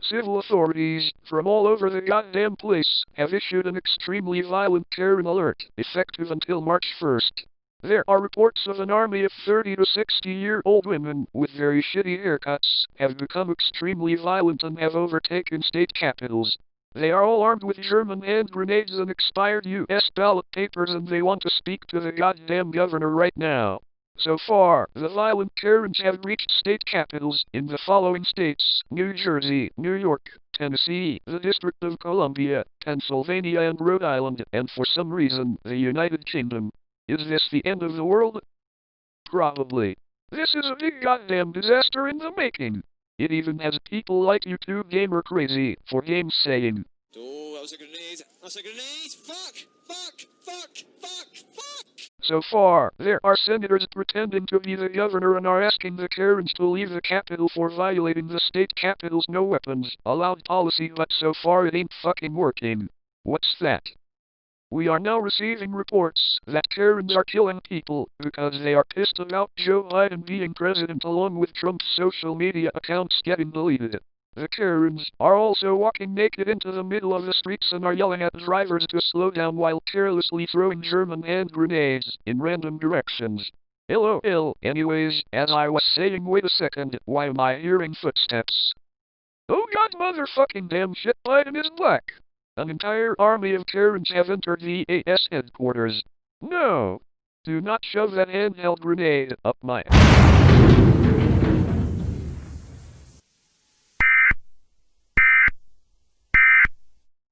Civil authorities from all over the goddamn place have issued an extremely violent Karen alert, effective until March 1st. There are reports of an army of 30 to 60-year-old women with very shitty haircuts have become extremely violent and have overtaken state capitals. They are all armed with German hand grenades and expired U.S. ballot papers, and they want to speak to the goddamn governor right now. So far, the violent Karens have reached state capitals in the following states: New Jersey, New York, Tennessee, the District of Columbia, Pennsylvania and Rhode Island, and for some reason, the United Kingdom. Is this the end of the world? Probably. This is a big goddamn disaster in the making. It even has people like YouTube Gamer Crazy for games saying, "Oh, that was a grenade! That's a grenade! Fuck! Fuck! Fuck! Fuck! Fuck!" So far, there are senators pretending to be the governor and are asking the Karens to leave the capital for violating the state capital's no weapons allowed policy, but so far it ain't fucking working. What's that? We are now receiving reports that Karens are killing people because they are pissed about Joe Biden being president, along with Trump's social media accounts getting deleted. The Karens are also walking naked into the middle of the streets and are yelling at drivers to slow down while carelessly throwing German hand grenades in random directions. LOL. Anyways, as I was saying, wait a second, why am I hearing footsteps? Oh god motherfucking damn shit, Biden is black. An entire army of Karens have entered the EAS headquarters. No! Do not shove that handheld grenade up my ass.